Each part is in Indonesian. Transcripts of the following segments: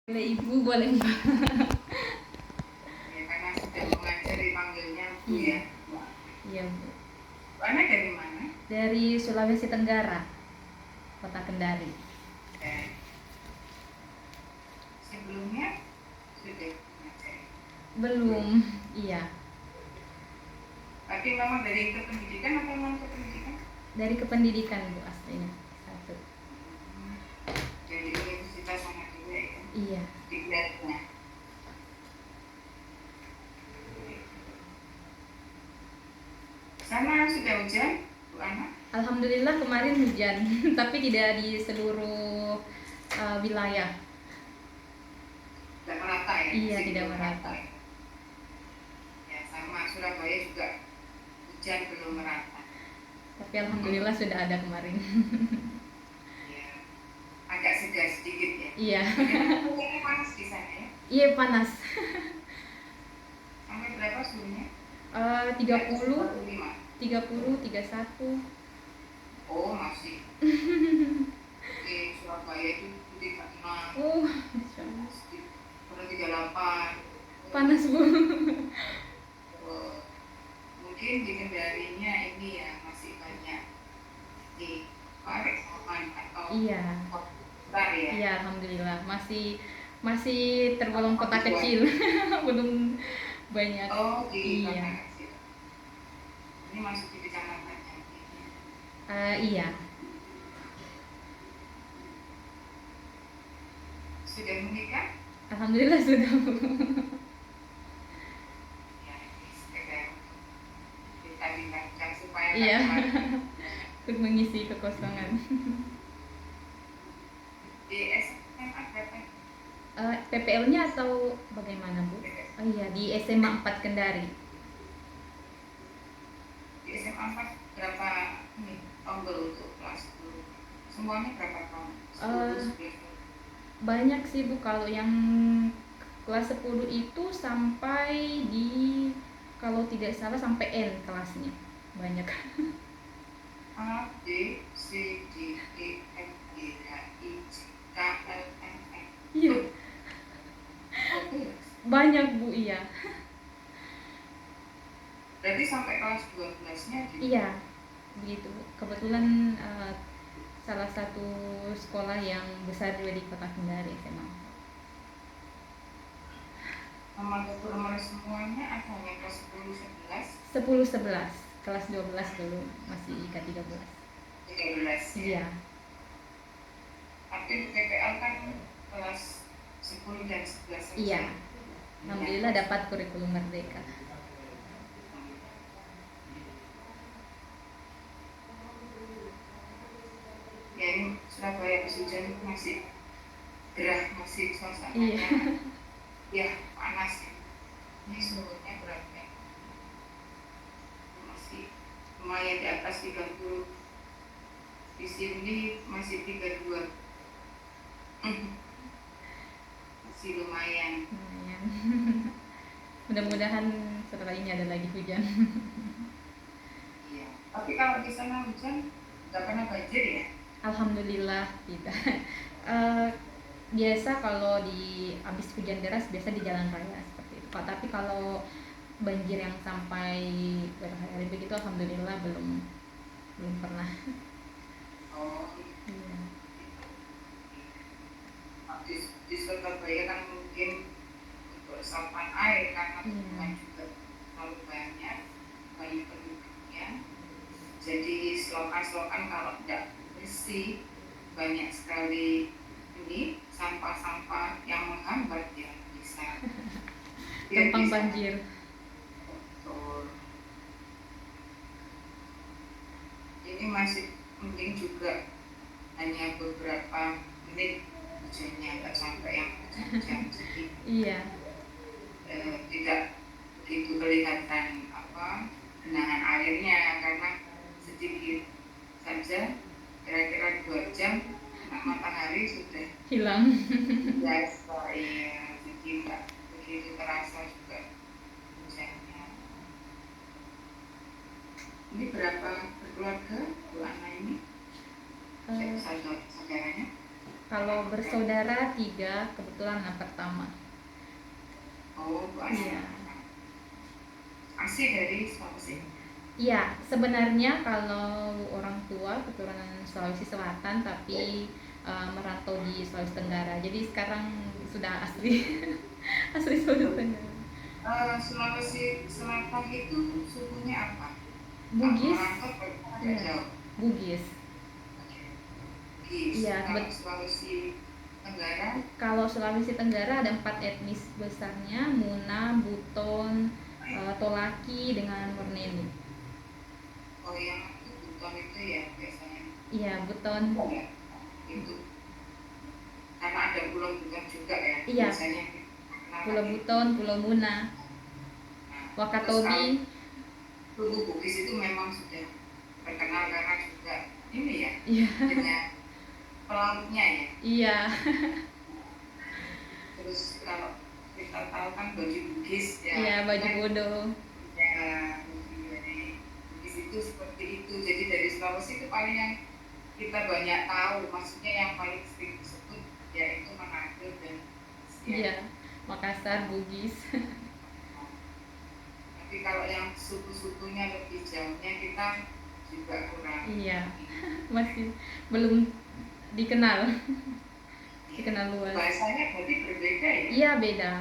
Boleh ibu, boleh mbak. Ya, karena sudah mengajari panggilnya Bu ya. Iya bu. Anak dari mana? Dari Sulawesi Tenggara, Kota Kendari. Sebelumnya sudah mengajari. Belum, iya. Tapi memang dari kependidikan atau non kependidikan? Dari kependidikan bu aslinya satu. Dari universitas sama juga ya? Iya. Di Gladnya. Sana sudah hujan, Bu Ana? Alhamdulillah kemarin hujan, tapi tidak di seluruh wilayah. Tidak merata ya? Iya, tidak merata. Ya, sama Surabaya juga hujan belum merata. Tapi alhamdulillah sudah ada kemarin. Ya, agak segar sedikit ya? Iya. Ini panas di sana ya? Iya panas. Sampai berapa suhunya? 30, 35. 30, 31. Oh masih. Di Surabaya itu 36. Pernah 38. Panas bu. Mungkin di Kendarinya ini ya masih banyak di Parekoman atau Iya. Bentar ya. Iya alhamdulillah masih tergolong kota kecil. Belum banyak. Oh di Iya. kota kecil. Ini masuk di kecamatannya. Iya. Sudah menikah? Alhamdulillah sudah bu. Ya, ini sekedar kita tinggalkan supaya Iya. Untuk mengisi kekosongan. Di SMA berapa? PPL-nya atau bagaimana bu? Oh iya di SMA 4 Kendari. Di SMA 4 berapa ini tombol untuk kelas 10? Semuanya berapa tahun? 10, 11 tahun? Banyak sih bu, kalau yang kelas 10 itu sampai di, kalau tidak salah sampai N kelasnya. Banyak. A, B, C, D, E, F, G, H, I, J, K, L, M, N. Iya. Oke. Banyak bu, iya. Berarti sampai kelas 12-nya gitu? Iya, begitu bu. Kebetulan salah satu sekolah yang besar juga di Kota Kendari SMA. Nomor semuanya ada yang kelas 10, 11? 10, 11, kelas 12 dulu, masih K13. 13 ya? Iya. Tapi PPL kan kelas 10 dan 11 saja. Iya. Alhamdulillah dapat kurikulum merdeka. Ya ini Surabaya habis hujan masih gerah, masih suasananya. Iya. Ya panas ya. Ini suhunya berapa? Masih lumayan di atas 30. Di sini masih 32. Masih lumayan. Mudah-mudahan setelah ini ada lagi hujan. Iya. Tapi kalau di sana hujan nggak pernah banjir ya? Alhamdulillah tidak. Biasa kalau di habis hujan deras biasa di jalan raya seperti itu Pak. Tapi kalau banjir yang sampai berhari-hari begitu alhamdulillah belum pernah. Oh. Iya. Di Surabaya kan mungkin untuk resapan air karena bunganya juga terlalu banyak penduduknya. Jadi selokan-selokan kalau tidak bersih banyak sekali ini sampah-sampah yang menghambat ya bisa Gampang banjir. Betul. Ini masih mending juga hanya beberapa menit hujannya, nggak sampai yang jam jadi Iya. tidak begitu kelihatan genangan airnya karena sedikit saja, kira-kira 2 jam matahari sudah Hilang. biasa. Iya, jadi nggak begitu terasa juga hujannya. Ini berapa berkeluarga Bu Ana ini? Saudaranya? Kalau Kalau bersaudara 3, kebetulan anak pertama. Oh, Bu Iya. Asli dari Sulawesi. Iya, sebenarnya kalau orang tua keturunan Sulawesi Selatan tapi merantau di Sulawesi Tenggara. Jadi sekarang sudah asli asli Sulawesi Tenggara. Sulawesi Selatan itu sukunya apa? Bugis, Merantau agak iya, jauh. Bugis. Bugis. Iya, Kalau Sulawesi Tenggara, kalau Sulawesi Tenggara ada 4 etnis besarnya, Muna, Buton, Tolaki dengan Morneni. oh yang itu Buton itu ya biasanya. Iya, Buton. Ya, itu karena ada Pulau Buton juga ya. Iya. Biasanya. Pulau Buton, Pulau Muna, Wakatobi. Suku Bugis itu memang sudah terkenal karena juga ini ya, Iya. dengan pelautnya ya. Iya. Terus kalau kita tahu kan baju Bugis ya. Iya, baju kan, bodo. ya, baju dari Bugis itu seperti itu. Jadi dari Sulawesi itu paling yang kita banyak tahu, maksudnya yang paling sering disebut yaitu Manado dan Siak. Iya, Makassar, Bugis. Tapi kalau yang suku-sukunya lebih jauhnya kita juga kurang. Iya, masih belum dikenal. Dikenal luas. Bahasanya berarti berbeda ya? Iya, beda.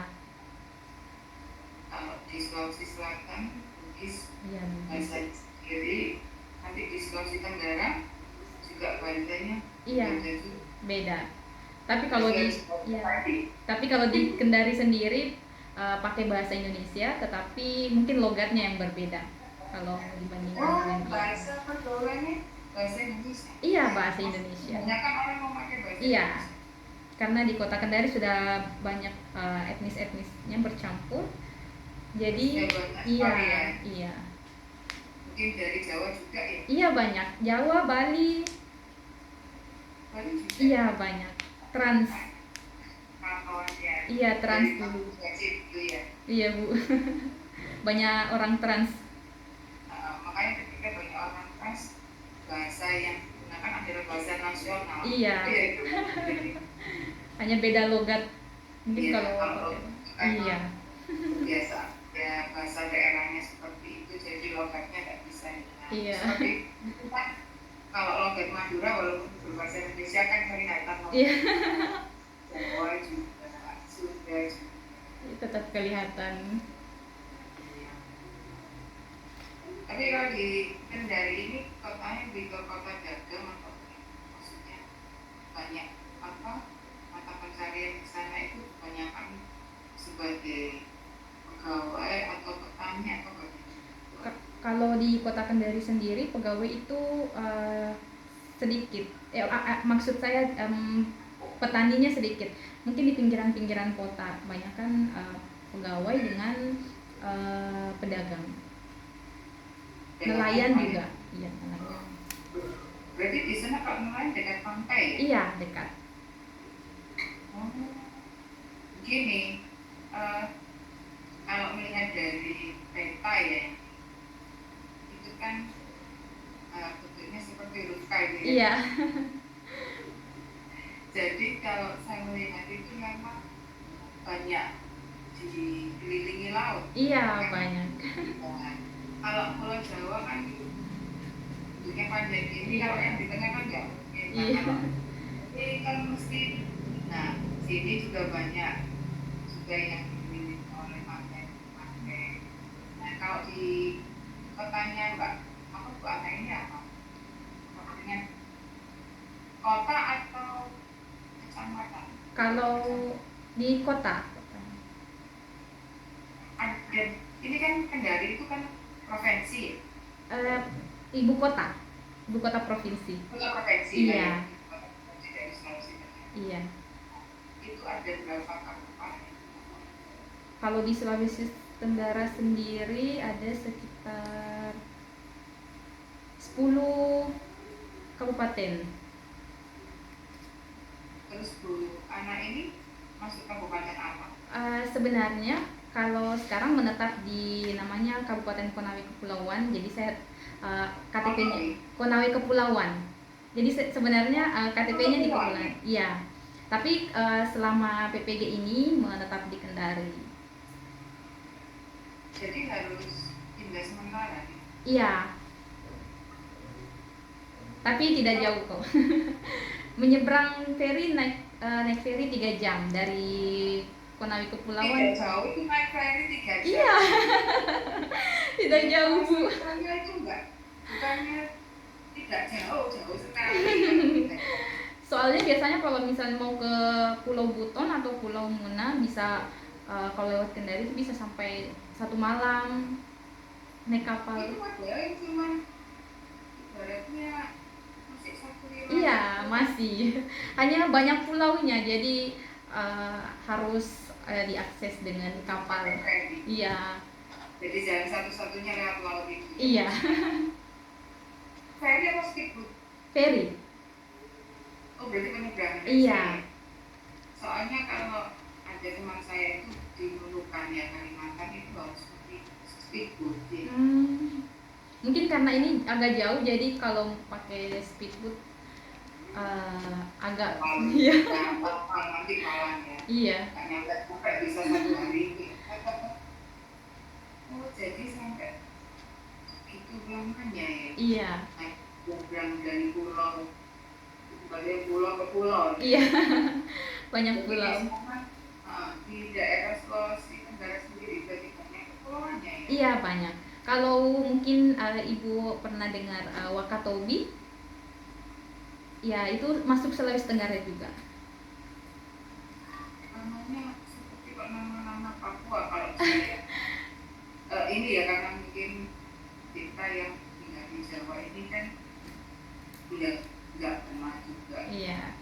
Kalau di Sulawesi Selatan, Bugis Iya, Bugis. bahasa sendiri, nanti di Sulawesi Tenggara juga bahasanya Iya, beda juga. beda. Tapi kalau di Iya. tapi kalau di Kendari sendiri pakai bahasa Indonesia, tetapi mungkin logatnya yang berbeda kalau dibandingkan dengan bahasa pergaulannya bahasa Indonesia. Iya, bahasa Indonesia. Banyak kan orang memakai bahasa Iya, Indonesia. karena di Kota Kendari sudah banyak etnis-etnisnya bercampur. Jadi Ya, banyak iya, sekali ya. iya. Mungkin dari Jawa juga ya. Iya, banyak. Jawa, Bali. Bali juga. Iya, banyak. Trans. Kawan ya. Iya, trans Dari dulu. itu ya. Iya, Bu. Banyak orang trans. Makanya ketika banyak orang trans, bahasa yang digunakan adalah bahasa nasional. Iya. Itu. Hanya beda logat. Mungkin Iya, kalau iya. Biasa ya bahasa daerahnya seperti itu, jadi logatnya nggak bisa. Iya. Seperti itu kan, kalau logat Madura walaupun berbahasa Indonesia kan kelihatan logat. Iya. Jawa juga, Sunda juga. Tetap kelihatan. Tapi kalau di Kendari ini kotanya lebih ke kota dagang atau maksudnya banyak apa mata pencarian di sana itu kebanyakan sebagai pegawai atau petani atau bagaimana? Kalau di Kota Kendari sendiri pegawai itu sedikit. Maksud saya petaninya sedikit. Mungkin di pinggiran-pinggiran kota kebanyakan pegawai dengan pedagang. Nelayan juga. Iya, nelayan. Berarti di sana kalau nelayan dekat pantai ya? Iya, dekat. Oh, begini, kalau melihat dari peta ya, itu kan bentuknya seperti huruf K gitu ya. Iya. Jadi kalau saya melihat itu memang banyak dikelilingi laut. Iya, banyak. Kalau Pulau Jawa kan bentuknya panjang ini, kalau yang di tengah kan nggak mungkin. Iya. Ini kan mesti, nah sini juga banyak juga yang dimiliki oleh pantai. Nah kalau di kotanya Mbak, apa Bu Ana ini apa? Maksudnya kota atau kecamatan? Kalau di kota, Ada, ini kan Kendari itu kan provinsi. ibu kota provinsi. Kota provinsi. Iya. Provinsi dari Sulawesi Tenggara. Iya. Itu ada berapa kabupaten? Kalau di Sulawesi Tenggara sendiri ada sekitar 10 kabupaten. Terus Bu Ana ini masuk kabupaten apa? Sebenarnya kalau sekarang menetap di namanya Kabupaten Konawe Kepulauan, jadi saya KTP-nya Konawe Kepulauan. Jadi sebenarnya KTP-nya di Kepulauan. Iya. Tapi selama PPG ini menetap di Kendari. Jadi harus pindah sementara nih. Iya, tapi tidak jauh kok. Menyeberang feri naik feri 3 jam dari Konawe Kepulauan. Tidak jauh itu naik ferry 3 jam. Iya, tidak jauh Bu. Bukannya itu enggak, bukannya tidak jauh sekali. Soalnya biasanya kalau misalnya mau ke Pulau Buton atau Pulau Muna bisa kalau lewat Kendari itu bisa sampai 1 malam naik kapal. Itu ada yang cuma ibaratnya masih 1 kilo. Iya, masih. Hanya banyak pulaunya, jadi harus diakses dengan kapal. Ferry. Iya, Jadi jalan satu-satunya lewat laut itu. iya. Ferry apa speedboat? Ferry. Oh berarti penyeberangan. Iya. Soalnya kalau ada teman saya itu di Nunukan ya Kalimantan itu harus seperti speedboat. Ya. Mungkin karena ini agak jauh, jadi kalau pakai speedboat agak iya. Nanti malam ya. Iya. Sampai bisa 1 hari. Oh jadi sampai itu lamanya ya. Iya. Naik nyebrang dari pulau ke pulau. Iya. Banyak pulau. Di daerah Sulawesi Tenggara sendiri berarti banyak kepulauannya ya. Iya, banyak. Kalau mungkin Ibu pernah dengar Wakatobi, ya itu masuk Sulawesi Tenggara juga. Namanya seperti kok nama-nama Papua kalau saya. Ini ya karena mungkin kita yang tinggal di Jawa ini kan nggak pernah juga. Iya.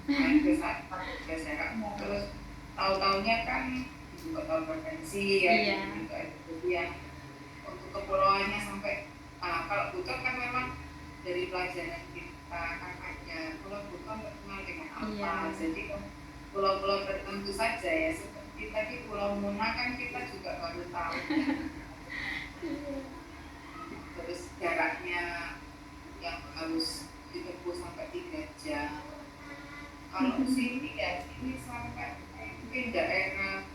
Main ke sana mau terus tahu-taunya kan juga tahu provinsi ya. Iya. Jadi yang untuk kepulauannya sampai kalau Buton kan memang dari pelajaran kita kan ada Pulau Buton terkenal dengan apa. Iya. Jadi pulau-pulau tertentu saja ya seperti tadi Pulau Muna kan kita juga baru tahu. Terus jaraknya yang harus ditempuh sampai 3 jam. Kalau sini ya sini sampai mungkin daerah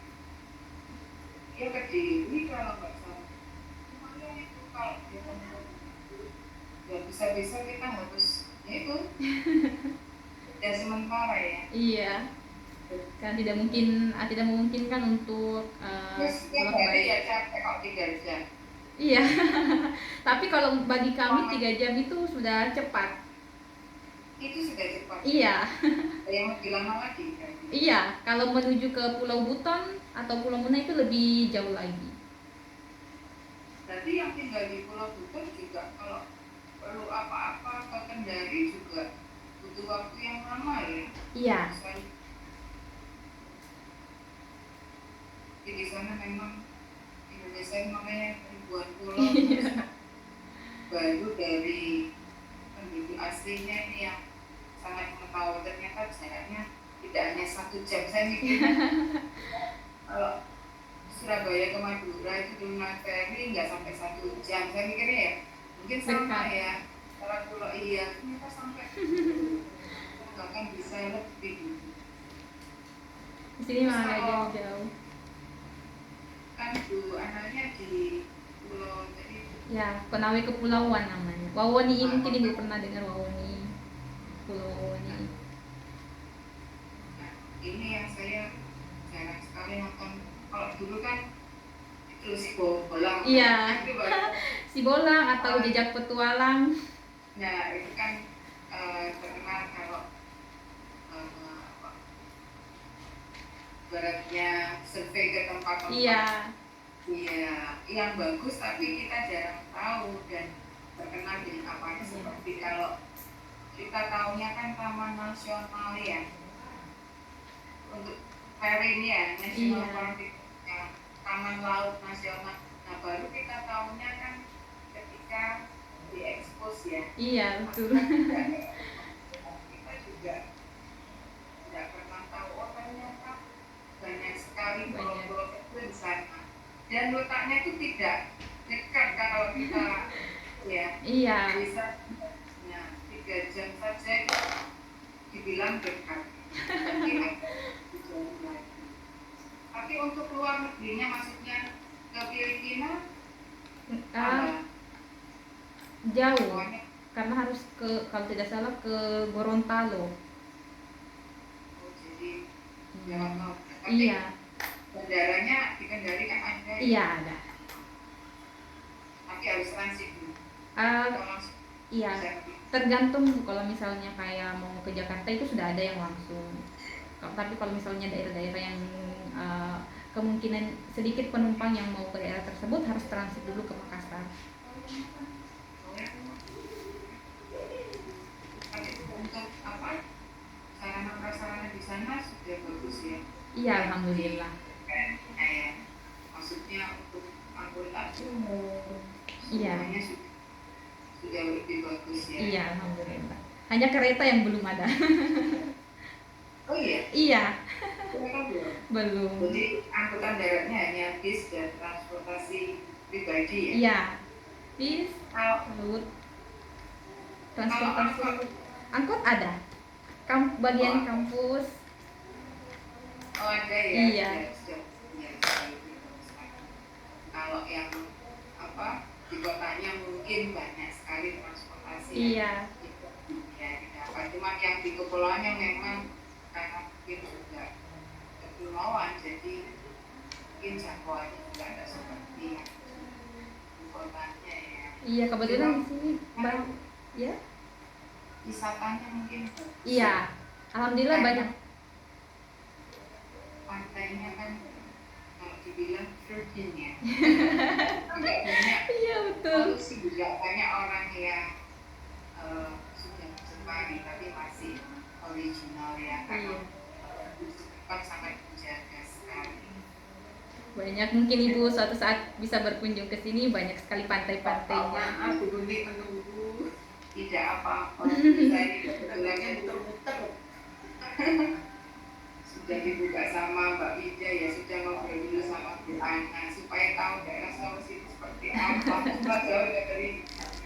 ya Kediri kalau nggak salah. Lumayan itu kalau ditempuh. Ya bisa-bisa kita harus ya itu ya sementara ya. Iya. Kan tidak memungkinkan untuk Setiap hari ya capek kalau 3 jam. Iya. Tapi kalau bagi kami 3 jam itu sudah cepat. Itu sudah cepat. Iya. Yang lebih lama lagi kan? Iya, kalau menuju ke Pulau Buton atau Pulau Muna itu lebih jauh lagi. Berarti yang tinggal di Pulau Buton juga kalau perlu apa-apa ke Kendari juga butuh waktu yang lama ya? Iya. Di sana memang Indonesia namanya ribuan pulau terus baru dari penduduk aslinya ini yang sangat mengetahui ternyata jaraknya tidak hanya 1 jam. Saya mikir kalau Surabaya ke Madura itu dengan ferry nggak sampai 1 jam. Saya mikirnya ya mungkin sama ya kalau pulau iya ternyata sampai bahkan bisa lebih. Di sini malah agak jauh. Kan Bu anaknya di pulau tadi. Ya, Konawe Kepulauan namanya. Wawoni, mungkin Ibu pernah dengar Wawoni. Pulau Wawoni. Nah, ini yang saya jarang sekali nonton. Kalau dulu kan itu si bolang. Iya. Itu baru. Si Bolang atau Jejak Petualang. Nah itu kan terkenal kalau baratnya survei ke tempat-tempat. Iya. Iya, yang bagus tapi kita jarang tahu dan terkenal dengan apa seperti kalau kita tahunya kan Taman Nasional ya untuk ferry ini ya National Park ya, Taman Laut Nasional. Nah baru kita tahunya kan ketika diekspos ya. Iya betul. Kita juga tidak pernah tahu oh ternyata banyak sekali pulau-pulau kecil di sana. Dan letaknya itu tidak dekat kalau kita ya Iya. bisa 3 jam saja dibilang dekat. tapi tapi untuk luar negerinya maksudnya ke Filipina Ah, ada jauh jangkauannya. karena harus ke, kalau tidak salah, ke Gorontalo. Oh, jadi jalan Hmm, tol. Tapi iya, bandaranya di Kendari kan ada ya, iya ada. tapi harus transit dulu. Ah, Atau langsung iya, bisa pergi. tergantung. Kalau misalnya kayak mau ke Jakarta itu sudah ada yang langsung. Tapi kalau misalnya daerah-daerah yang ah, kemungkinan sedikit penumpang yang mau ke daerah tersebut harus transit dulu ke Makassar. Tapi untuk apa sarana prasarana di sana sudah bagus ya. Iya, Yang di alhamdulillah. kayaknya ya, maksudnya untuk angkutan umum Iya, semuanya sudah lebih bagus ya. iya, alhamdulillah. Hanya kereta yang belum ada. Oh iya, Iya, mereka belum. belum. Jadi angkutan daratnya hanya bis dan transportasi pribadi ya. Iya, bis, Kalau laut, kalau transportasi, angkot, angkot ada. oh, Bagian kampus, oh ada ya, iya, sudah punya sekali. Kalau yang apa di kotanya mungkin banyak sekali transportasi yang iya, itu ya didapat. Cuma yang di kepulauannya memang karena mungkin juga kepulauan, jadi mungkin jangkauannya juga ada seperti yang di kotanya ya. iya. Cuma Kebetulan di sini banyak, ya. wisatanya mungkin bagus Iya, ya. alhamdulillah Karena banyak. pantainya kan kalau dibilang virgin ya, tidak banyak Iya betul. polusi, juga banyak orang yang sudah mencemari tapi masih original ya, Iya, karena tempat sangat menjaga sekali. banyak. Mungkin ibu suatu saat bisa berkunjung ke sini, banyak sekali pantai-pantainya. Maaf, Bumi menunggu. Tidak apa-apa, saya tidak kebetulannya muter-muter. Sudah dibuka sama Mbak Ida ya, sudah ngobrol dulu sama Bu Ana supaya tahu daerah Sulawesi itu seperti apa. Mbak jauh dari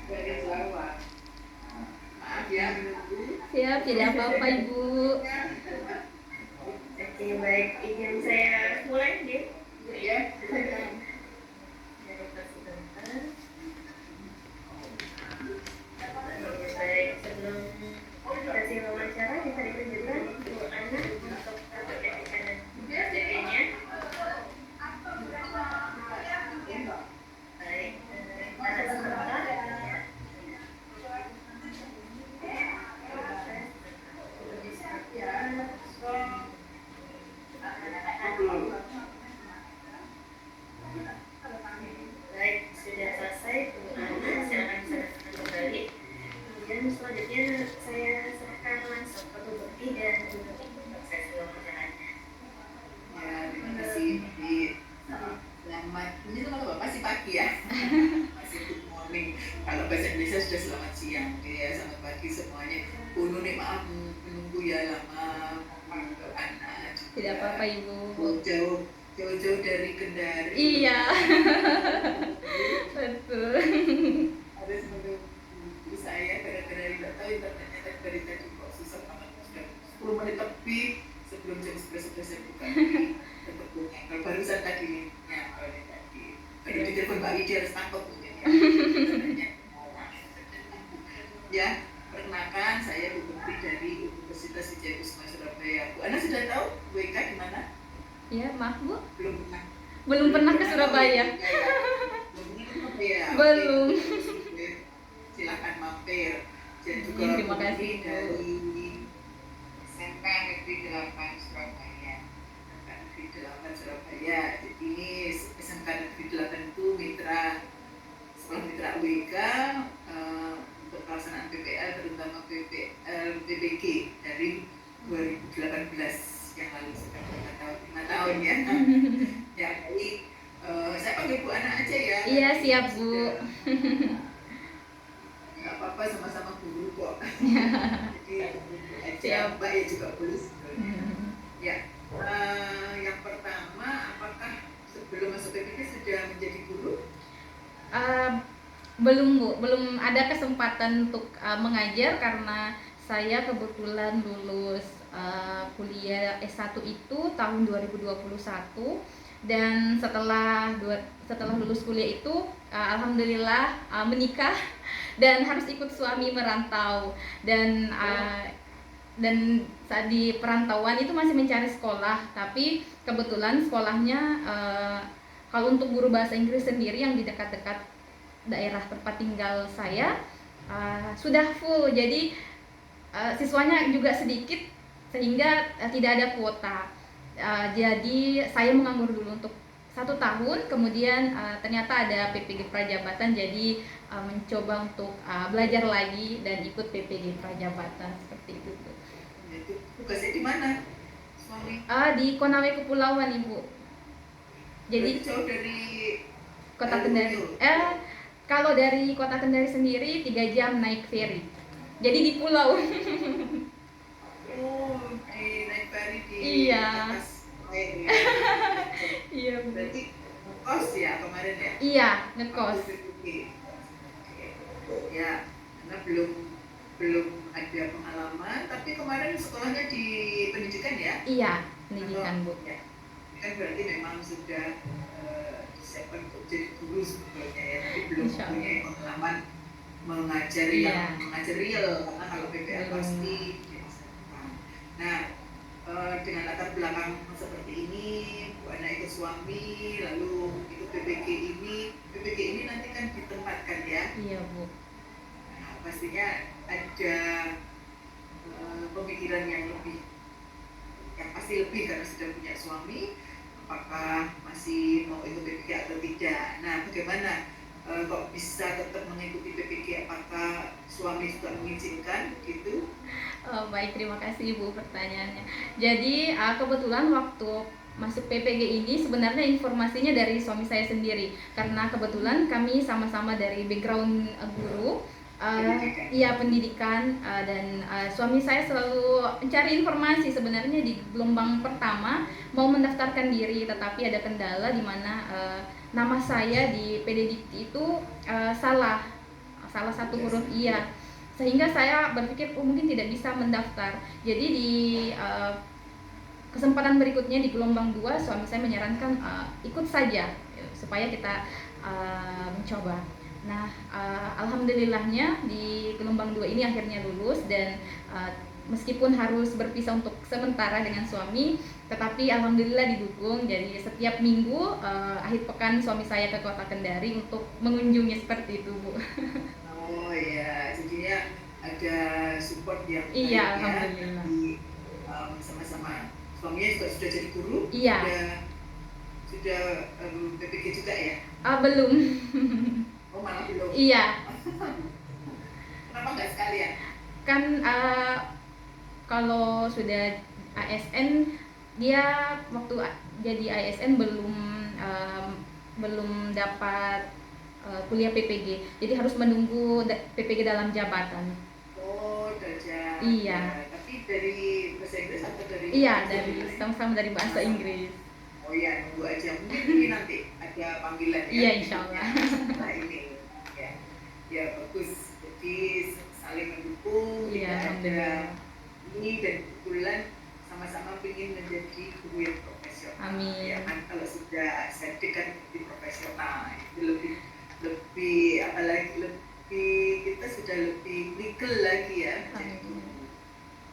Jawa. Maaf ya menunggu. Siap, tidak apa-apa ibu. Oke, baik. Izin saya mulai deh. Ya. Baik, sebelum sesi wawancara bisa ditunjukkan Bu Ana untuk etika dan sebagainya. Baik, tahan sebentar. Baik, sudah selesai Bu Ana, silakan diserahkan kembali. Kemudian selanjutnya saya serahkan langsung ke Bu Bekti dan Bu Nuni untuk sesi wawancaranya. Ya, terima kasih. Selamat, ini tuh kalau Bapak sih pagi ya. Masih good morning. Kalau bahasa Indonesia sudah selamat siang. Ya, selamat pagi semuanya. Bu Nuni, maaf menunggu ya lama. Pak Ana juga. Tidak apa-apa ibu. Jauh-jauh dari Kendari. Iya, betul. Harus menunggu saya gara-gara tidak tahu internetnya dari tadi kok susah banget, sudah 10 menit lebih sebelum jam 11 saya buka tetap punya kalau barusan tadi nyampe tadi baru di telepon Mbak Ida harus tangkap mungkin ya. Ya, perkenalkan saya Bu Putri dari Universitas Wijayapusma Surabaya. Bu Ana sudah tahu WK di mana? Ya, maaf bu, Belum pernah. belum pernah ke Surabaya. Belum. Silakan mampir. Dan juga Terima kasih Bu. dari SMK Negeri 8 Surabaya. SMK Negeri 8 Surabaya. Jadi ini SMK Negeri 8 itu mitra sekolah mitra UIK untuk pelaksanaan PPL, terutama PPL PPG dari 2018 yang lalu, sudah 5 tahun ya. Ya, jadi saya panggil Bu Ana aja ya. Iya, siap Bu. Nggak apa-apa, sama-sama guru kok. Jadi aja Mbak ya juga boleh sebenarnya. Ya, yang pertama, apakah sebelum masuk PPG sudah menjadi guru? Belum Bu, belum ada kesempatan untuk mengajar karena saya kebetulan lulus kuliah S1 itu tahun 2021, dan setelah lulus kuliah itu alhamdulillah menikah dan harus ikut suami merantau. Dan saat di perantauan itu masih mencari sekolah, tapi kebetulan sekolahnya kalau untuk guru bahasa Inggris sendiri yang di dekat-dekat daerah tempat tinggal saya sudah full, jadi siswanya juga sedikit sehingga tidak ada kuota. Jadi saya menganggur dulu untuk 1 tahun, kemudian ternyata ada PPG Prajabatan, jadi mencoba untuk belajar lagi dan ikut PPG Prajabatan seperti itu. Itu tugasnya di mana suami? Di Konawe Kepulauan, Ibu. Jadi berarti jauh dari Kota Kendari. Kalau dari Kota Kendari sendiri 3 jam naik ferry. Jadi di pulau. Oh, di naik ferry di Iya. atas air ya. Iya, Bu. Berarti kos ya kemarin ya? Iya, ngekos. Oke. Ya, karena belum ada pengalaman, tapi kemarin sekolahnya di pendidikan ya? Iya, pendidikan, Bu. Ya. Kan berarti memang sudah disiapkan untuk jadi guru sebetulnya ya, tapi belum Insya punya Allah. pengalaman mengajar Iya. yang mengajar real, karena kalau PPL pasti nah dengan latar belakang seperti ini, Bu Ana ikut suami, lalu ikut PPG ini nanti kan ditempatkan ya. Iya, Bu. Nah, pastinya ada pemikiran yang pasti lebih karena sudah punya suami, apakah masih mau ikut PPG atau tidak. Nah, bagaimana kok bisa tetap mengikuti PPG, apakah suami juga mengizinkan gitu? Baik, terima kasih Ibu pertanyaannya. Jadi kebetulan waktu masuk PPG ini sebenarnya informasinya dari suami saya sendiri, karena kebetulan kami sama-sama dari background guru, pendidikan, dan suami saya selalu mencari informasi. Sebenarnya di gelombang pertama mau mendaftarkan diri, tetapi ada kendala di mana nama saya di PDDikti itu salah satu huruf, iya, sehingga saya berpikir mungkin tidak bisa mendaftar. Jadi di kesempatan berikutnya di gelombang 2 suami saya menyarankan ikut saja supaya kita mencoba. Nah, alhamdulillahnya di gelombang 2 ini akhirnya lulus, dan meskipun harus berpisah untuk sementara dengan suami, tetapi alhamdulillah didukung. Jadi setiap minggu akhir pekan suami saya ke Kota Kendari untuk mengunjungi, seperti itu, Bu. Oh ya, jadinya ada support yang Iya, baik alhamdulillah. Di sama-sama. Suaminya juga sudah jadi guru? Iya. Sudah PPG juga ya? Belum. Oh, malah belum? Iya. Kenapa nggak sekalian? Kan kalau sudah ASN, dia waktu jadi ASN belum dapat kuliah PPG, jadi harus menunggu PPG dalam jabatan. Oh, dalam. Iya. Tapi dari bahasa Inggris atau dari? Iya, sama-sama dari bahasa Inggris. Oh ya, nunggu aja. Mungkin ini nanti ada panggilan ya? Iya, insya Allah. Nah ini ya bagus. Jadi saling mendukung. Iya, alhamdulillah. Ini dan kebetulan sama-sama ingin menjadi guru yang profesional. Amin. Ya kan, kalau sudah sertif kan lebih profesional, itu lebih apalagi kita sudah lebih legal lagi ya.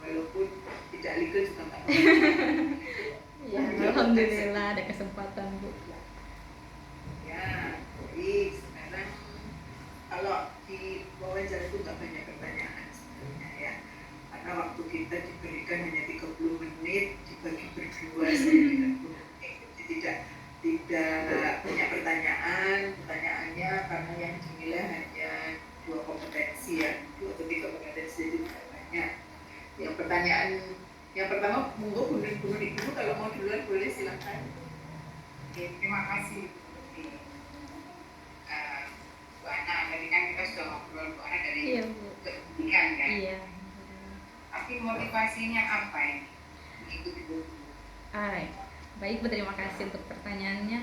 Walaupun tidak legal juga nggak apa-apa. Ya, alhamdulillah ada kesempatan, Bu. Ya, jadi sekarang kalau di wawancara itu nggak banyak pertanyaan sebenarnya ya, karena waktu kita diberikan hanya 30 menit dibagi berdua saja 30 menit, jadi tidak banyak pertanyaannya karena yang dinilai hanya 2 kompetensi ya, 2 atau 3 kompetensi, jadi tidak banyak. Yang pertanyaan yang pertama, monggo Bu Ibu kalau mau duluan boleh, silakan. Oke, terima kasih Bu Ana. Tadi kan kita sudah ngobrol Bu Ana dari pendidikan kan? Iya. Tapi motivasinya apa ini mengikuti guru? Baik Bu, terima kasih untuk pertanyaannya.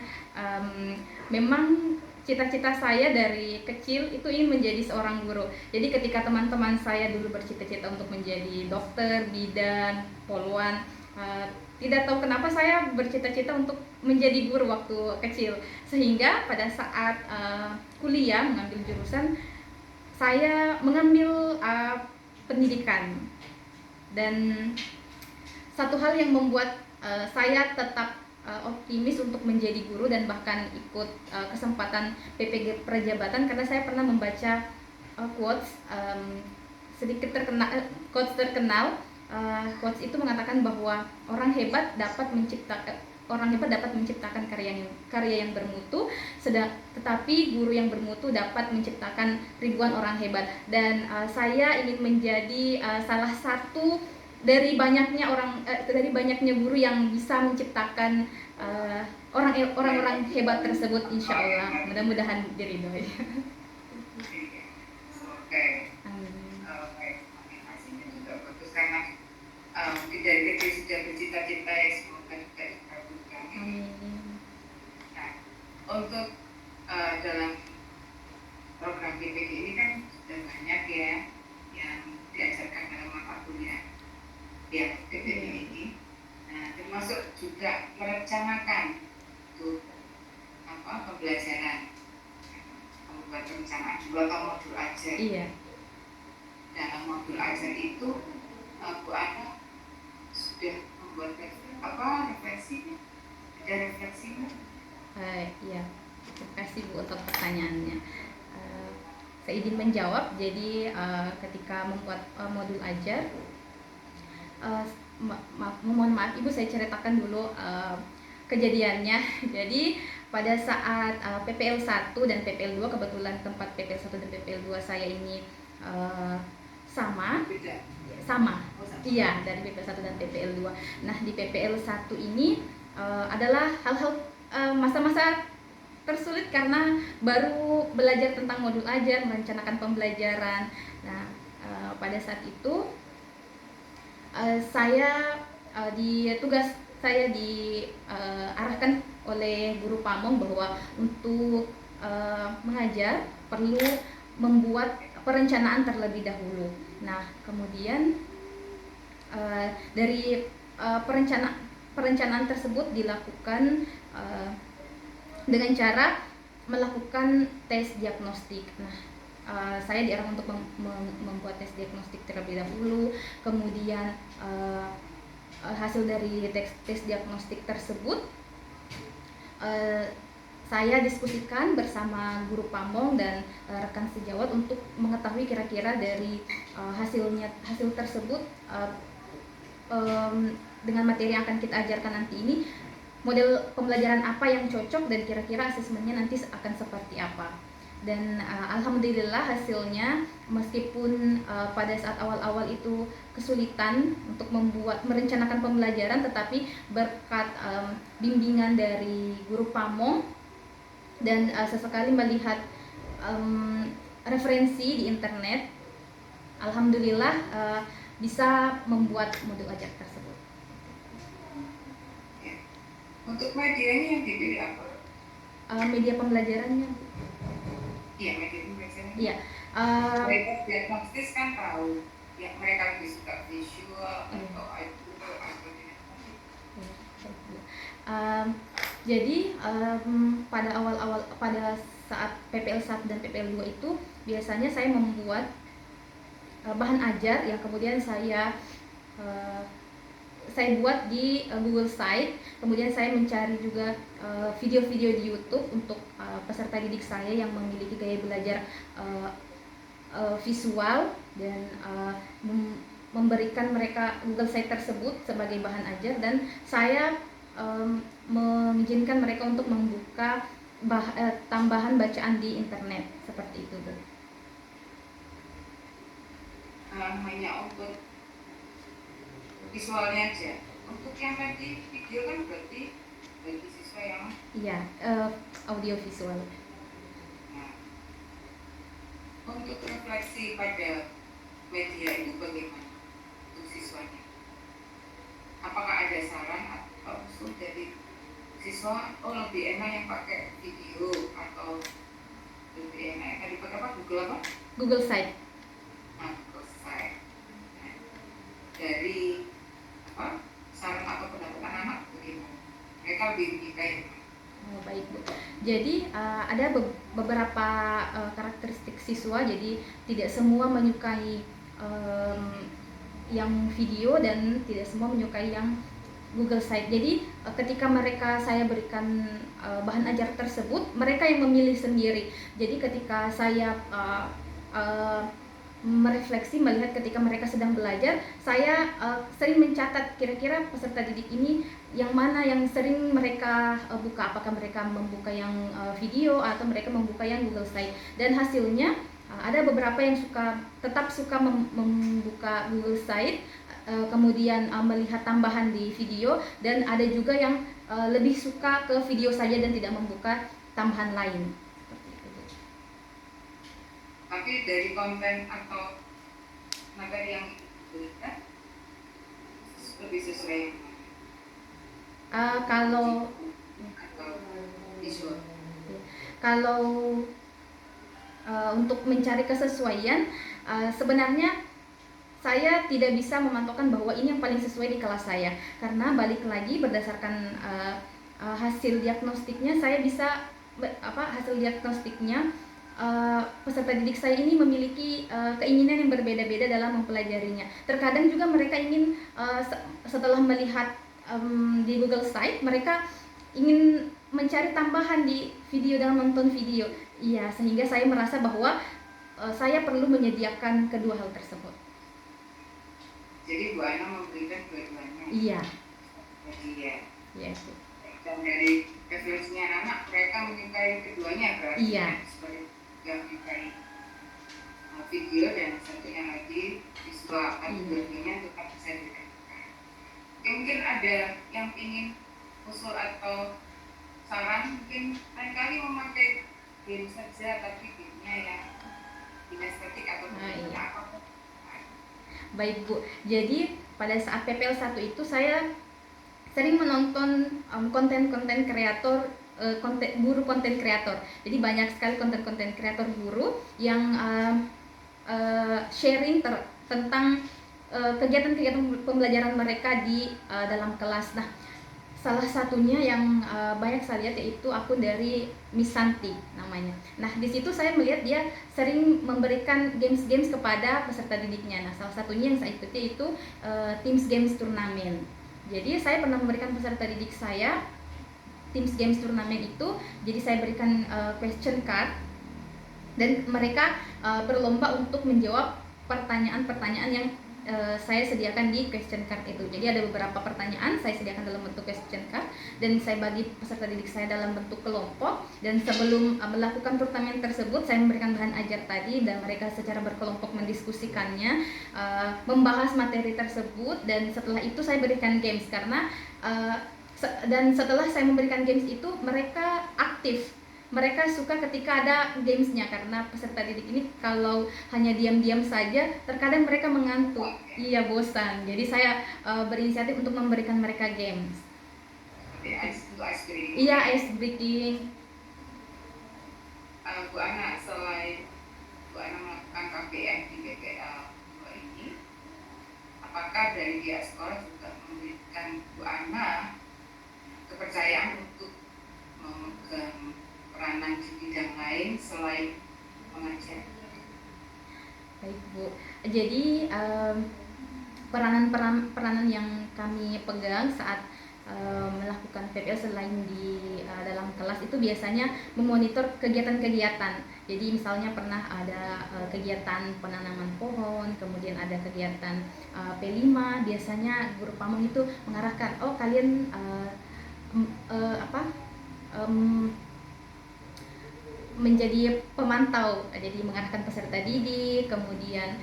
Memang cita-cita saya dari kecil itu ingin menjadi seorang guru. Jadi ketika teman-teman saya dulu bercita-cita untuk menjadi dokter, bidan, poluan, tidak tahu kenapa saya bercita-cita untuk menjadi guru waktu kecil. Sehingga pada saat kuliah mengambil jurusan, saya mengambil pendidikan. Dan satu hal yang membuat saya tetap optimis untuk menjadi guru dan bahkan ikut kesempatan PPG Prajabatan karena saya pernah membaca quotes sedikit terkenal, quotes itu mengatakan bahwa orang hebat dapat menciptakan karya yang bermutu, tetapi guru yang bermutu dapat menciptakan ribuan orang hebat. Dan saya ingin menjadi salah satu dari banyaknya guru yang bisa menciptakan orang-orang hebat tersebut, insya Allah. Mudah-mudahan diridhoi. Oke. Oke. Hasilnya juga bagus karena dari kecil sudah bercita-cita ya, semoga juga dikabulkan. Nah, untuk dalam program PPG ini kan sudah banyak ya yang diajarkan dalam mata kuliah ya PPG ini. Nah, termasuk juga merencanakan untuk pembelajaran, membuat perencanaan atau modul ajar. Iya. Dalam modul ajar itu Bu Ana sudah membuat refleksi? Ada refleksinya? Iya. Terima kasih Bu untuk pertanyaannya. Saya izin menjawab. Jadi ketika membuat modul ajar, mohon maaf Ibu, saya ceritakan dulu kejadiannya. Jadi pada saat PPL 1 dan PPL 2, kebetulan tempat PPL 1 dan PPL 2 saya ini sama. Iya, dari PPL 1 dan PPL 2. Nah, di PPL 1 ini adalah hal-hal masa-masa tersulit karena baru belajar tentang modul ajar, merencanakan pembelajaran. Nah, pada saat itu tugas saya diarahkan oleh guru pamong bahwa untuk mengajar perlu membuat perencanaan terlebih dahulu. Nah, kemudian dari perencanaan tersebut dilakukan dengan cara melakukan tes diagnostik. Nah, saya diarahkan untuk membuat tes diagnostik terlebih dahulu. Kemudian hasil dari tes diagnostik tersebut saya diskusikan bersama guru pamong dan rekan sejawat untuk mengetahui kira-kira dari hasil tersebut dengan materi yang akan kita ajarkan nanti ini, model pembelajaran apa yang cocok dan kira-kira asesmennya nanti akan seperti apa. Dan alhamdulillah hasilnya, meskipun pada saat awal-awal itu kesulitan untuk merencanakan pembelajaran, tetapi berkat bimbingan dari guru pamong dan sesekali melihat referensi di internet, alhamdulillah bisa membuat modul ajar tersebut. Untuk medianya yang dipilih apa? Media pembelajarannya. Iya, media pembelajarannya. Iya. Mereka diagnostis kan tahu, ya mereka lebih suka visual atau audio atau tidak. Jadi pada saat PPL 1 dan PPL 2 itu biasanya saya membuat bahan ajar yang kemudian saya buat di Google Site. Kemudian saya mencari juga video-video di YouTube untuk peserta didik saya yang memiliki gaya belajar visual, dan memberikan mereka Google Site tersebut sebagai bahan ajar, dan saya mengizinkan mereka untuk membuka tambahan bacaan di internet seperti itu, Bu. Hanya untuk visualnya aja. Untuk yang tadi video kan berarti bagi siswa yang audio visual. Nah, untuk refleksi pada media itu bagaimana untuk siswanya? Apakah ada saran atau usul dari siswa, lebih enak yang pakai video atau Tadi pakai apa? Google apa? Google Site. Nah, Google Site. Nah, dari apa? Saran atau pendapat anak-anak bagaimana? Mereka lebih menyukai Oh, baik Bu. Jadi ada beberapa karakteristik siswa. Jadi tidak semua menyukai yang video dan tidak semua menyukai yang Google Site. Jadi ketika saya berikan bahan ajar tersebut, mereka yang memilih sendiri. Jadi ketika saya merefleksi melihat ketika mereka sedang belajar, saya sering mencatat kira-kira peserta didik ini yang mana yang sering mereka buka, apakah mereka membuka yang video atau mereka membuka yang Google Site. Dan hasilnya ada beberapa yang tetap suka membuka Google Site, kemudian melihat tambahan di video, dan ada juga yang lebih suka ke video saja dan tidak membuka tambahan lain. Tapi dari konten atau materi yang diberikan lebih sesuai kalau visual. Kalau untuk mencari kesesuaian, sebenarnya saya tidak bisa memantaukan bahwa ini yang paling sesuai di kelas saya, karena balik lagi berdasarkan hasil diagnostiknya saya bisa hasil diagnostiknya peserta didik saya ini memiliki keinginan yang berbeda-beda dalam mempelajarinya. Terkadang juga mereka ingin setelah melihat di Google Site, mereka ingin mencari tambahan di video dalam nonton video. Iya, sehingga saya merasa bahwa saya perlu menyediakan kedua hal tersebut. Jadi Bu Ana memberikan dua-duanya. Iya. Jadi ya. Iya. Dan dari referensinya anak, mereka menyukai keduanya berarti. Iya. Sebagai yang menyukai video dan satunya lagi visual, tapi dua-duanya tetap bisa diberikan. Mungkin ada yang ingin usul atau saran, mungkin lain kali memakai game saja, tapi gamenya yang kinestetik atau apa. Baik Bu, jadi pada saat PPL 1 itu saya sering menonton konten-konten kreator, guru konten kreator. Jadi banyak sekali konten-konten kreator guru yang sharing tentang kegiatan-kegiatan pembelajaran mereka di dalam kelas. Nah, salah satunya yang banyak saya lihat yaitu akun dari Miss Santi namanya. Nah, di situ saya melihat dia sering memberikan games-games kepada peserta didiknya. Nah, salah satunya yang saya ikuti itu Teams Games Turnamen. Jadi saya pernah memberikan peserta didik saya Teams Games Turnamen itu. Jadi saya berikan question card dan mereka berlomba untuk menjawab pertanyaan-pertanyaan yang saya sediakan di question card itu. Jadi ada beberapa pertanyaan saya sediakan dalam bentuk question card dan saya bagi peserta didik saya dalam bentuk kelompok, dan sebelum melakukan turnamen tersebut saya memberikan bahan ajar tadi dan mereka secara berkelompok mendiskusikannya, membahas materi tersebut, dan setelah itu saya berikan games karena dan setelah saya memberikan games itu mereka aktif. Mereka suka ketika ada gamesnya, karena peserta didik ini kalau hanya diam-diam saja terkadang mereka mengantuk, iya bosan. Jadi saya berinisiatif untuk memberikan mereka games. Iya, ice breaking. Bu Ana, selain Bu Ana melakukan KBM di BPL 2 ini, apakah dari pihak sekolah juga memberikan Bu Ana kepercayaan untuk memegang peranan di bidang lain selain mengajar? Baik Bu, jadi peranan yang kami pegang saat melakukan PPL selain di dalam kelas itu biasanya memonitor kegiatan-kegiatan. Jadi misalnya pernah ada kegiatan penanaman pohon, kemudian ada kegiatan P5, biasanya guru pamong itu mengarahkan, oh kalian menjadi pemantau, jadi mengarahkan peserta didik, kemudian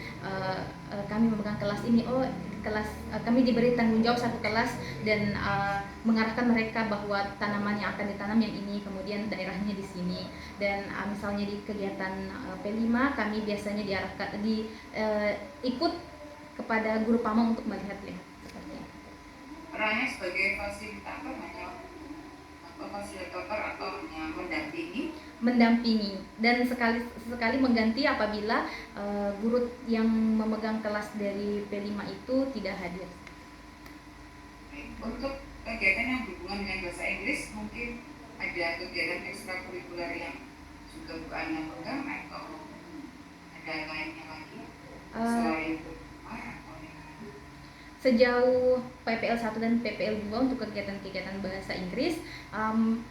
kami memegang kelas ini, kami diberi tanggung jawab satu kelas dan mengarahkan mereka bahwa tanaman yang akan ditanam yang ini, kemudian daerahnya di sini. Dan misalnya di kegiatan P5 kami biasanya diarahkan ikut kepada guru pamong untuk melihat ya seperti itu. Perannya sebagai fasilitator atau hanya mendampingi? mendampingi dan sekali sekali mengganti apabila guru yang memegang kelas dari P5 itu tidak hadir. Untuk kegiatan yang berhubungan dengan bahasa Inggris, mungkin ada kegiatan ekstrakurikuler yang juga Bu Ana pegang atau ada lainnya lagi selain sejauh PPL 1 dan PPL 2 untuk kegiatan-kegiatan bahasa Inggris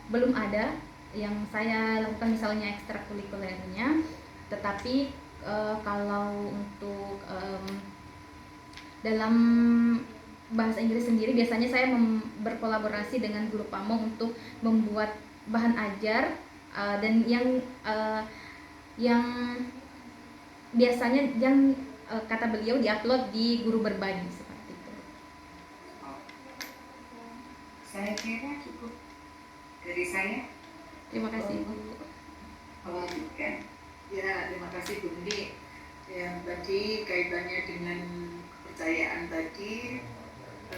belum ada yang saya lakukan misalnya ekstrakurikulernya, tetapi kalau untuk dalam bahasa Inggris sendiri biasanya saya berkolaborasi dengan guru pamong untuk membuat bahan ajar dan yang biasanya yang kata beliau diupload di Guru Berbagi seperti itu. Saya kira cukup dari saya. Terima kasih Bu. Melanjutkan. Ya, terima kasih Bu Ndi. Yang tadi kaitannya dengan kepercayaan tadi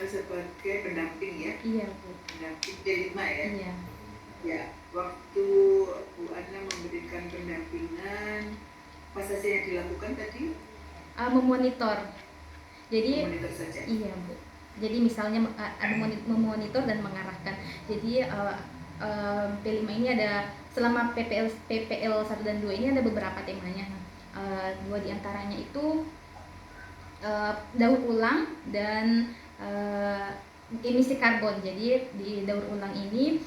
sebagai pendamping ya. Iya Bu. Pendamping P5 ya. Iya. Ya, waktu Bu Ana memberikan pendampingan, apa saja yang dilakukan tadi? Memonitor. Jadi memonitor saja. Iya Bu. Jadi misalnya ada memonitor dan mengarahkan. Jadi P5 ini ada selama PPL 1 dan 2 ini ada beberapa temanya. Dua diantaranya itu daur ulang dan emisi karbon. Jadi di daur ulang ini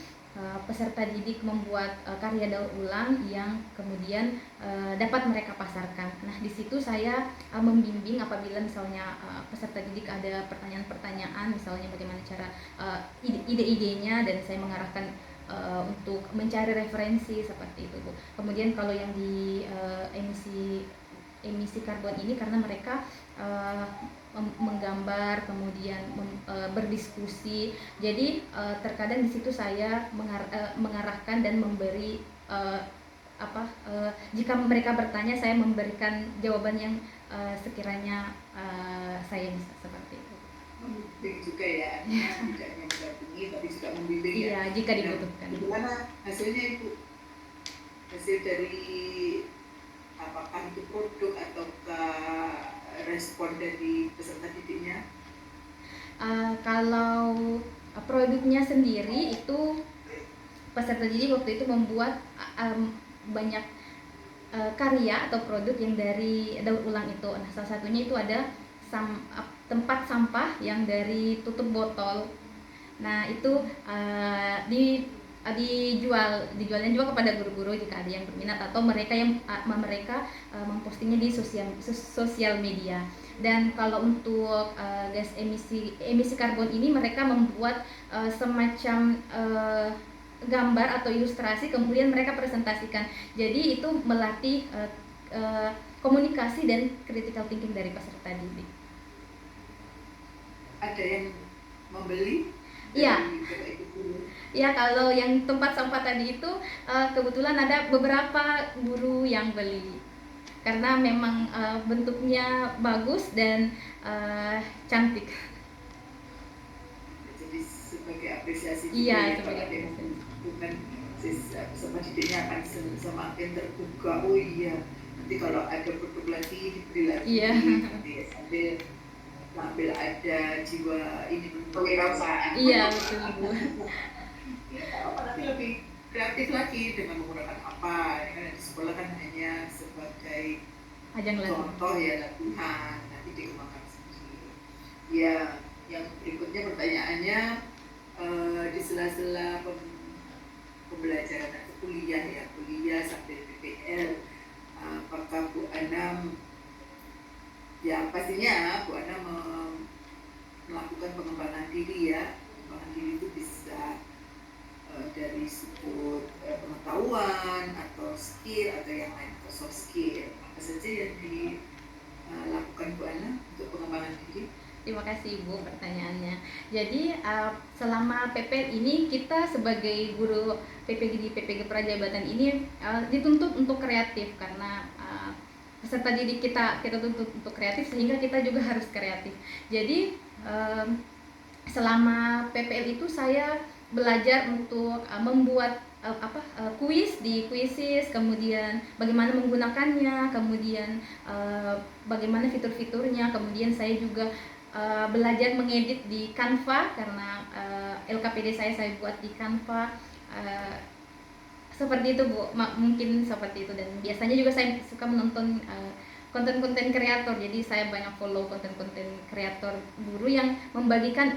peserta didik membuat karya daur ulang yang kemudian dapat mereka pasarkan. Nah, di situ saya membimbing apabila misalnya peserta didik ada pertanyaan-pertanyaan, misalnya bagaimana cara ide-idenya, dan saya mengarahkan untuk mencari referensi seperti itu, Bu. Kemudian kalau yang di emisi karbon ini karena mereka menggambar, kemudian berdiskusi. Jadi terkadang di situ saya mengarahkan dan memberi jika mereka bertanya saya memberikan jawaban yang sekiranya saya bisa seperti itu. Membimbing juga ya, tidak hanya mendampingi tapi juga membimbing ya. Iya, jika dibutuhkan. Gimana hasilnya Ibu? Hasil dari apakah itu produk ataukah respon dari peserta didiknya? Kalau produknya sendiri itu peserta didik waktu itu membuat banyak karya atau produk yang dari daur ulang itu. Nah, salah satunya itu ada tempat sampah yang dari tutup botol. Nah, itu dijualnya juga kepada guru-guru jika ada yang berminat atau mereka mempostingnya di sosial media. Dan kalau untuk gas emisi karbon ini mereka membuat semacam gambar atau ilustrasi, kemudian mereka presentasikan. Jadi itu melatih komunikasi dan critical thinking dari peserta didik. Ada yang membeli? Iya. Ya, kalau yang tempat sampah tadi itu kebetulan ada beberapa guru yang beli karena memang bentuknya bagus dan cantik. Jadi sebagai apresiasi. Iya, sebagai apresiasi. Bukan sama didiknya akan semakin terbuka. Oh iya, nanti kalau ada produk lagi dibeli lagi. Iya. Sambil ada jiwa ini kewirausahaan. Iya, betul Bu. Ya, nanti lebih kreatif lagi dengan menggunakan apa. Ini kan di sekolah kan hanya sebagai contoh ya, latihan, nanti dikembangkan sendiri. Ya, yang berikutnya pertanyaannya di sela-sela pembelajaran atau kuliah sampai PPL, apakah Bu Ana ya pastinya Bu Ana melakukan pengembangan diri ya. Pengembangan diri itu bisa dari sudut pengetahuan atau skill atau yang lain, atau soft skill. Apa saja yang dilakukan Bu Ana untuk pengembangan diri? Terima kasih Ibu pertanyaannya. Jadi selama PPL ini kita sebagai guru PPG di PPG Prajabatan ini dituntut untuk kreatif karena peserta didik kita tuntut untuk kreatif sehingga kita juga harus kreatif. Jadi selama PPL itu saya belajar untuk membuat kuis di Quizzes, kemudian bagaimana menggunakannya, kemudian bagaimana fitur-fiturnya, kemudian saya juga belajar mengedit di Canva karena LKPD saya buat di Canva. Seperti itu Bu, mungkin seperti itu. Dan biasanya juga saya suka menonton konten-konten kreator, jadi saya banyak follow konten-konten kreator guru yang membagikan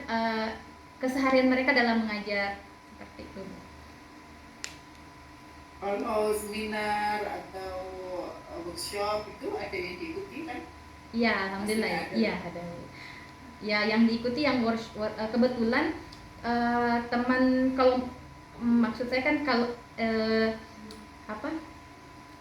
keseharian mereka dalam mengajar, seperti itu. Kalau seminar atau workshop itu ada yang diikuti kan? Iya, alhamdulillah. Iya, ada. Ya, yang diikuti yang kebetulan teman, kalau maksud saya kan kalau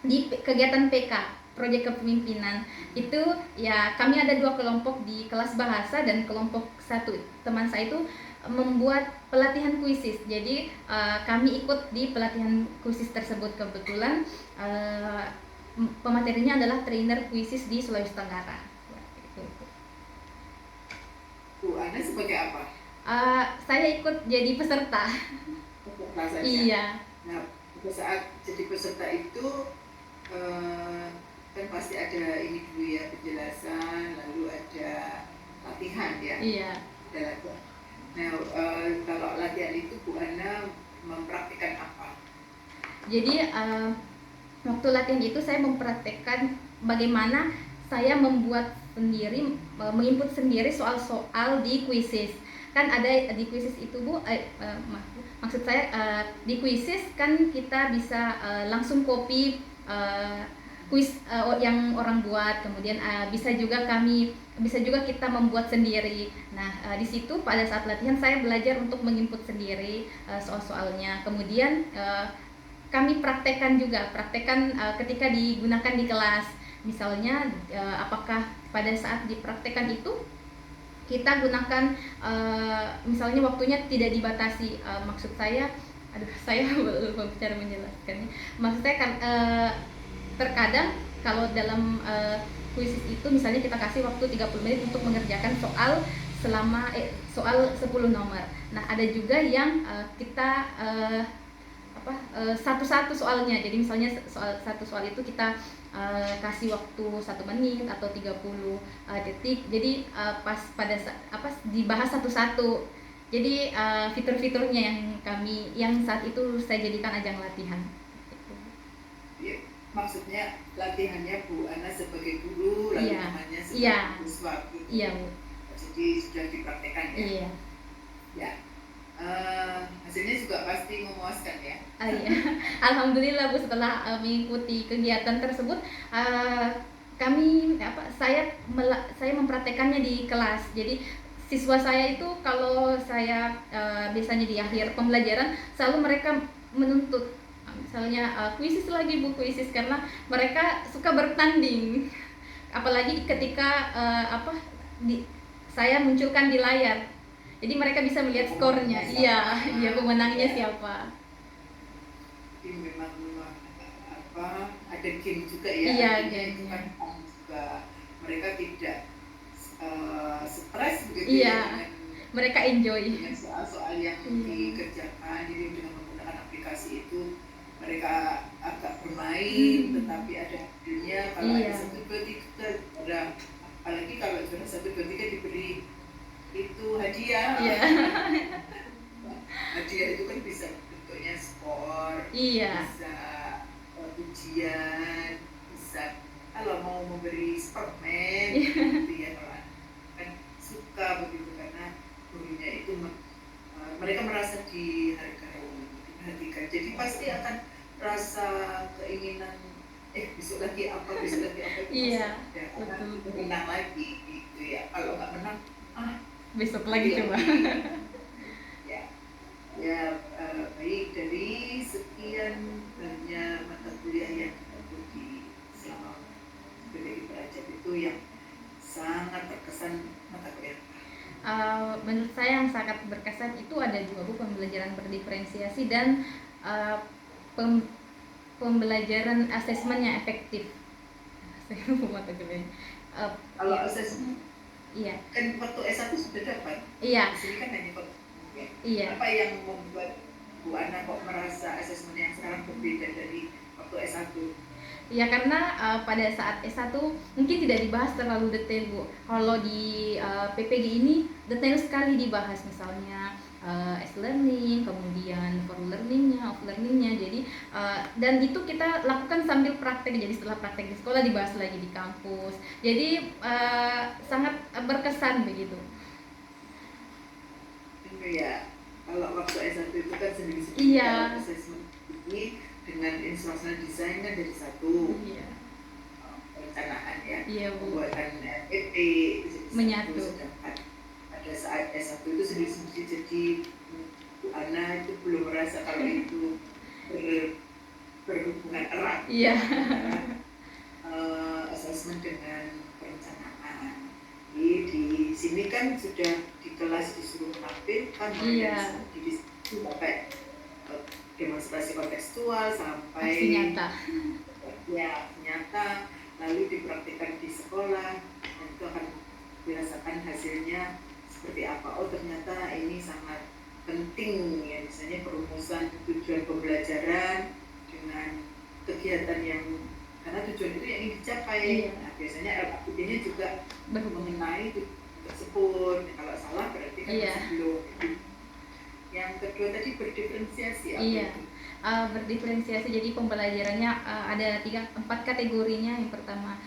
di kegiatan PK, proyek kepemimpinan itu ya, kami ada 2 kelompok di kelas bahasa, dan kelompok satu teman saya itu membuat pelatihan kuisis. Jadi kami ikut di pelatihan kuisis tersebut. Kebetulan pematerinya adalah trainer kuisis di Sulawesi Tenggara. Bu Ana sebagai apa? Saya ikut jadi peserta. Peserta saja. Iya. Nah, pada saat jadi peserta itu kan pasti ada ini dulu ya, penjelasan, lalu ada latihan ya. Iya. Ada latihan. Nah, kalau latihan itu Bu Ana mempraktikkan apa? Jadi waktu latihan itu saya mempraktekkan bagaimana saya membuat sendiri, menginput sendiri soal-soal di Quizzes. Kan ada di Quizzes itu Bu, maksud saya di Quizzes kan kita bisa langsung copy kuis yang orang buat, kemudian bisa juga kita membuat sendiri. Nah, di situ pada saat latihan saya belajar untuk menginput sendiri soal-soalnya. Kemudian kami praktekkan ketika digunakan di kelas. Misalnya apakah pada saat dipraktekkan itu kita gunakan misalnya waktunya tidak dibatasi. Maksud saya, saya lupa cara menjelaskannya. Maksud saya kan terkadang kalau dalam kuisis itu misalnya kita kasih waktu 30 menit untuk mengerjakan soal selama soal 10 nomor. Nah, ada juga yang kita satu-satu soalnya. Jadi misalnya satu soal itu kita kasih waktu 1 menit atau 30 detik. Jadi pas pada dibahas satu-satu. Jadi fitur-fiturnya yang saat itu saya jadikan ajang latihan. Ya, maksudnya latihannya Bu Ana sebagai guru, lalu temannya sebagai siswa. Iya Bu. Jadi sudah dipraktekkan ya. Iya. Ya. Hasilnya juga pasti memuaskan ya. Iya. Alhamdulillah Bu, setelah mengikuti kegiatan tersebut saya mempraktekannya di kelas. Jadi siswa saya itu kalau saya biasanya di akhir pembelajaran selalu mereka menuntut misalnya kuisis lagi Bu, kuisis, karena mereka suka bertanding. Apalagi ketika saya munculkan di layar. Jadi mereka bisa melihat skornya. Iya, pemenangnya siapa. Jadi memang ada game juga ya. Iya, game kan juga mereka tidak stres begitu. Iya, mereka enjoy dengan soal-soal yang dikerjakan. Jadi dengan menggunakan aplikasi itu mereka agak bermain, tetapi ada hasilnya. Kalau ada 1, 2, 3, apalagi kalau juara 1, 2, 3 diberi itu hadiah. Iya. Hadiah itu kan bisa bentuknya skor, iya, bisa ujian, bisa kalau mau memberi permen gitu ya, kalau kan suka begitu karena gurunya itu mereka merasa dihargai, diperhatikan. Jadi pasti akan rasa keinginan besok lagi apa itu iya, ya, betul. Menang lagi gitu ya. Kalau nggak menang besok lagi coba. Ya, baik, dari sekian banyak mata kuliah yang kita ikuti selama sebagai belajar itu yang sangat berkesan mata kuliah. Menurut saya yang sangat berkesan itu ada 2 Bu, pembelajaran berdiferensiasi dan pembelajaran asesmen yang efektif. Saya lupa mata kuliah. Kalau asesmen, iya. Kan waktu S1 sudah dapat. Iya. Di sini kan hanya Ya. Iya. Apa yang membuat Bu Ana kok merasa asesmen yang sekarang berbeda dari waktu S1? Ya karena pada saat S1 mungkin tidak dibahas terlalu detail Bu. Kalau di PPG ini detail sekali dibahas, misalnya S-learning, kemudian for learningnya, off learningnya. Jadi dan itu kita lakukan sambil praktek. Jadi setelah praktek di sekolah dibahas lagi di kampus. Jadi sangat berkesan begitu. Itu ya, kalau waktu S1 itu kan sendiri-sendiri, Iya. kalau asesmen ini dengan instructional design kan jadi satu, Iya. perencanaan ya, Iya Bu. pembuatan PP itu jadi Menyatu. satu, sedangkan pada saat S1 itu sendiri-sendiri. Jadi Bu Ana itu belum merasa kalau itu berhubungan erat Iya. asesmen dengan perencanaan. Jadi di sini kan sudah di kelas disuruh menampilkan, Iya. di situ sampai demonstrasi kontekstual sampai Aksi nyata. ya nyata, lalu dipraktikkan di sekolah, dan itu akan dirasakan hasilnya seperti apa. Oh ternyata ini sangat penting ya, misalnya perumusan tujuan pembelajaran dengan kegiatan yang, karena tujuan itu yang ingin dicapai. Iya. Nah biasanya LKPD-nya juga Berhubungan. mengenai tujuan tersebut. Kalau salah berarti kan Iya. masih belum. Yang kedua tadi berdiferensiasi apa Iya. itu? Berdiferensiasi, jadi pembelajarannya ada 4 kategorinya. Yang pertama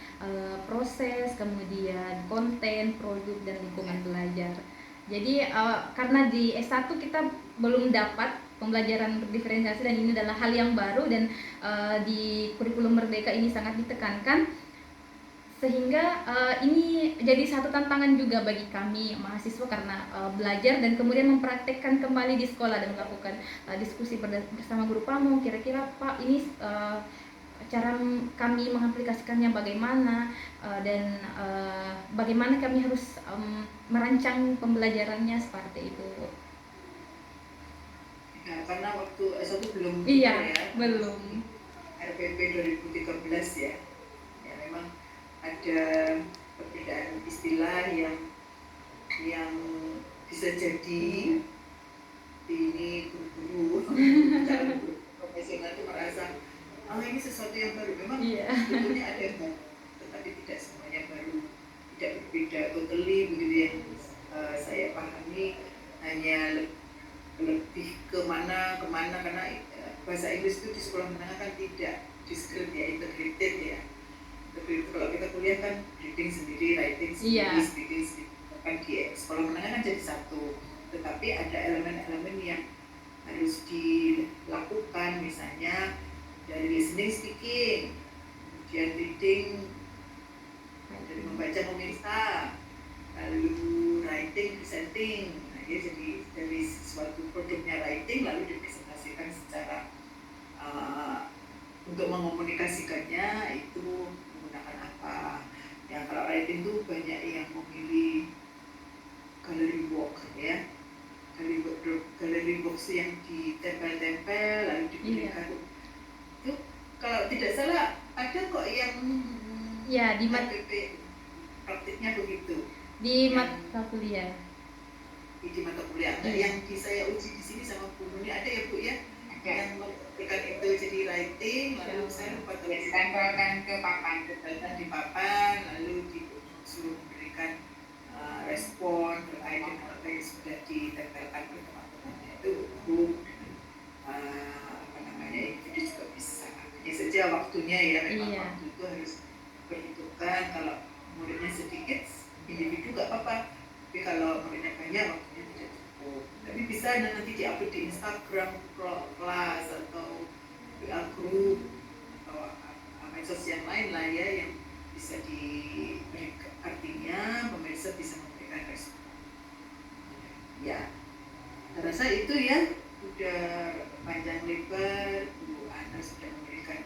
proses, kemudian konten, produk, dan lingkungan belajar. Jadi karena di S1 kita belum dapat pembelajaran berdiferensiasi, dan ini adalah hal yang baru, dan di kurikulum Merdeka ini sangat ditekankan, sehingga ini jadi satu tantangan juga bagi kami mahasiswa, karena belajar dan kemudian mempraktekkan kembali di sekolah dan melakukan diskusi bersama guru pramu, kira-kira Pak ini cara kami mengaplikasikannya bagaimana, dan bagaimana kami harus merancang pembelajarannya, seperti itu. Ya, karena waktu S1 belum Iya, ya, belum. RPP 2013 ya. Ya memang ada perbedaan istilah yang bisa jadi ini guru-guru calon guru profesional itu merasa ini sesuatu yang baru. Memang sebetulnya ada yang baru, tetapi tidak semuanya baru, tidak berbeda totally begitu ya. Saya pahami hanya lebih kemana karena bahasa Inggris itu di sekolah menengah kan tidak discrete ya, integrated ya. Kalau kita kuliah kan reading sendiri, writing sendiri, speaking sendiri, kan di sekolah menengah kan jadi satu. Tetapi ada elemen-elemen yang harus dilakukan, misalnya dari listening, speaking, kemudian reading, dari membaca, memirsa, lalu writing, presenting. Nah, ya, jadi dari suatu produknya writing lalu dipresentasikan secara untuk mengomunikasikannya itu menggunakan apa. Ya kalau writing itu banyak yang memilih gallery box ya, gallery box yang ditempel-tempel lalu diberikan. Itu kalau tidak salah ada kok yang ya di praktiknya begitu di mata kuliah. Di mata kuliah. Nah, yang saya uji di sini sama Bu Nuni ada ya Bu ya, yang memberikan itu jadi writing, lalu saya lupa ditempelkan ke papan, di papan, lalu disuruh memberikan respon terkait dengan apa yang sudah ditempelkan ke teman-temannya. Itu Bu apa namanya, itu juga bisa. Hanya saja waktunya ya, memang waktu itu harus diperhitungkan. Kalau muridnya sedikit, individu nggak apa-apa, tapi kalau muridnya banyak waktunya tidak cukup. Tapi bisa nanti di-upload di Instagram kelas atau WA group atau medsos yang lain lah ya, yang bisa diberikan, artinya pemirsa bisa memberikan respon. Ya, saya rasa itu ya sudah panjang lebar Bu Ana sudah memberikan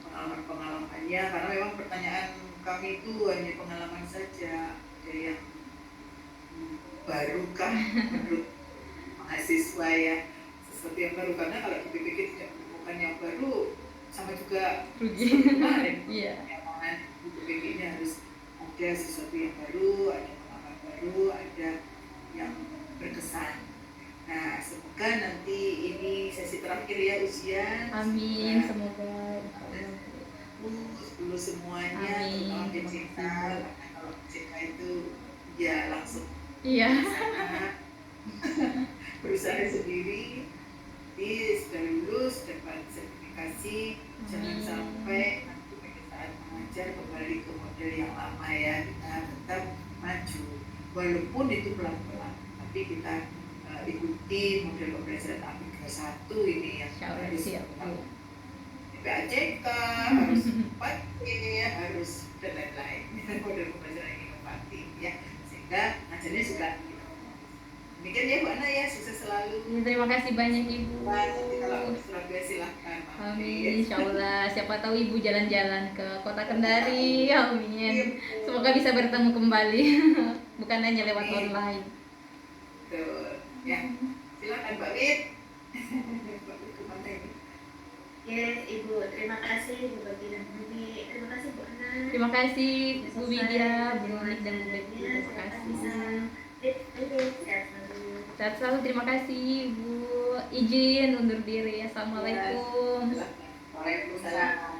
pengalaman-pengalamannya, karena memang pertanyaan kami itu hanya pengalaman saja, ada yang baru kan menurut mahasiswa ya, sesuatu yang baru, karena kalau di PPG tidak menemukan yang baru sama juga kemarin. Di PPG ini harus ada sesuatu yang baru, ada pengalaman baru, ada yang berkesan. Nah, semoga nanti ini sesi terakhir ya ujian. Amin, semoga. Dulu semuanya, Amin, terutama terima Cinta, kasih, Bu. karena kalau Cinta itu ya langsung Iya. berusaha, berusaha sendiri, jadi sudah lulus, dapat sertifikasi, jangan Amin. sampai nanti pada saat mengajar kembali ke model yang lama ya, kita tetap maju, walaupun itu pelan-pelan, tapi kita ikuti model pembelajaran AP31 ini yang Insya Allah harus siap, Bu. PAJK, harus 4G, harus dan lain-lain model pembelajaran yang inovatif ya, sehingga ngajarnya juga demikian ya Bu Ana ya, sukses selalu. Ya, terima kasih banyak Ibu. Nanti kalau ke Surabaya silahkan. Amin, insya Allah. Siapa tahu Ibu jalan-jalan ke kota Kendari. Amin. Semoga bisa bertemu kembali, bukan hanya lewat online. Betul. Ya, silakan Mbak Wit. Mbak Wit kemana ini? Yes, Ibu, terima kasih Bu Bagi dan Bu Umi. Terima kasih Bu Ana. Terima kasih Bu Selesai Widya, Bu video Nik dan Bu Betty. acaranya. Terima Semoga kasih. bisa sehat selalu. Sehat selalu. Terima kasih Bu. Izin undur diri. Assalamualaikum. Waalaikumsalam.